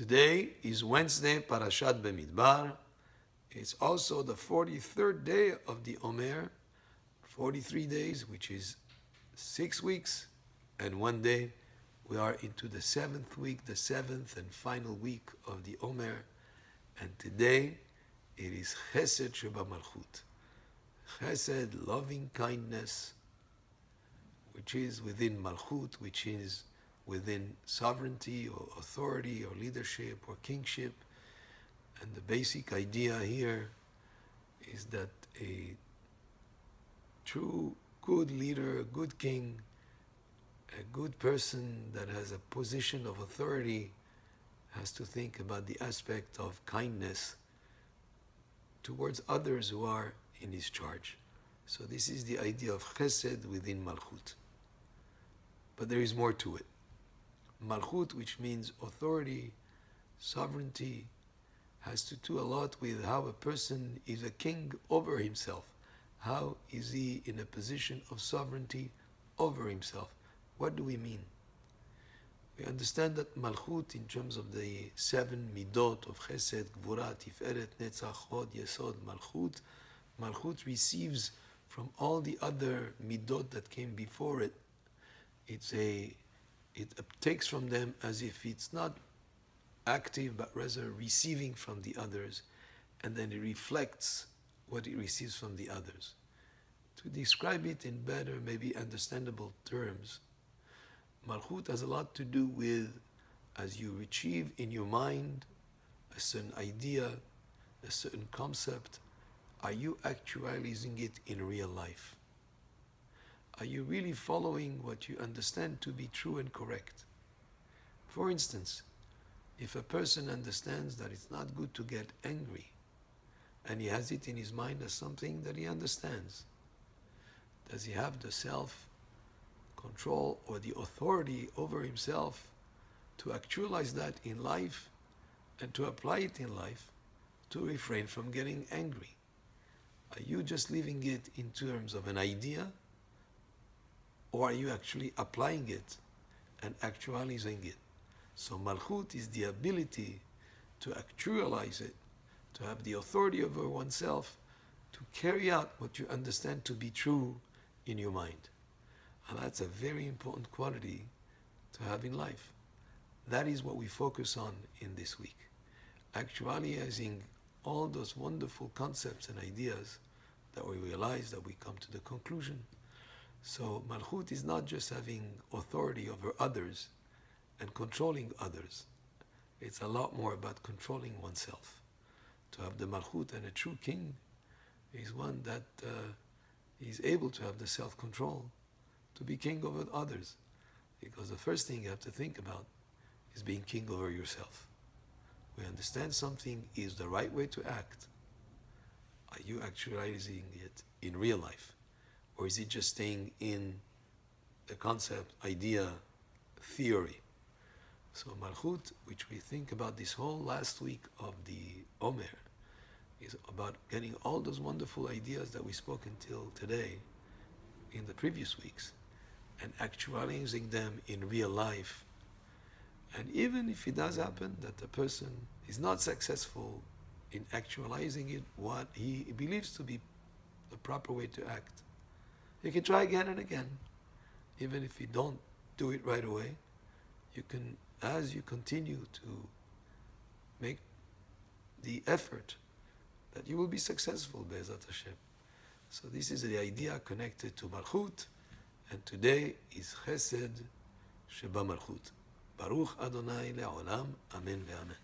Today is Wednesday, Parashat Bamidbar. It's also the 43rd day of the Omer, 43 days, which is 6 weeks and 1 day. We are into the 7th week, the 7th and final week of the Omer. And today it is Chesed shebamalchut. Chesed, loving kindness, which is within Malchut, which is within sovereignty or authority or leadership or kingship. And the basic idea here is that a true good leader, a good king, a good person that has a position of authority has to think about the aspect of kindness towards others who are in his charge. So this is the idea of Chesed within Malchut. But there is more to it. Malchut, which means authority, sovereignty, has to do a lot with how a person is a king over himself. How is he in a position of sovereignty over himself? What do we mean? We understand that Malchut, in terms of the 7 midot of Chesed, Gvura, Tiferet, Netzach, Hod, Yesod, Malchut, Malchut receives from all the other midot that came before it. It takes from them as if it's not active, but rather receiving from the others, and then it reflects what it receives from the others. To describe it in better, maybe understandable terms, Malchut has a lot to do with, as you retrieve in your mind a certain idea, a certain concept, are you actualizing it in real life? Are you really following what you understand to be true and correct? For instance, if a person understands that it's not good to get angry, and he has it in his mind as something that he understands, does he have the self-control or the authority over himself to actualize that in life and to apply it in life to refrain from getting angry? Are you just leaving it in terms of an idea, or are you actually applying it and actualizing it? So Malchut is the ability to actualize it, to have the authority over oneself, to carry out what you understand to be true in your mind. And that's a very important quality to have in life. That is what we focus on in this week. Actualizing all those wonderful concepts and ideas that we realize, that we come to the conclusion. So Malchut is not just having authority over others and controlling others. It's a lot more about controlling oneself. To have the Malchut and a true king is one that is able to have the self-control to be king over others. Because the first thing you have to think about is being king over yourself. We understand something is the right way to act. Are you actualizing it in real life? Or is it just staying in the concept, idea, theory? So Malchut, which we think about this whole last week of the Omer, is about getting all those wonderful ideas that we spoke until today in the previous weeks and actualizing them in real life. And even if it does happen that the person is not successful in actualizing it, what he believes to be the proper way to act, you can try again and again. Even if you don't do it right away, you can, as you continue to make the effort, that you will be successful, Be'ezat Hashem. So this is the idea connected to Malchut, and today is Chesed shebamalchut. Baruch Adonai le'olam, Amen ve'amen.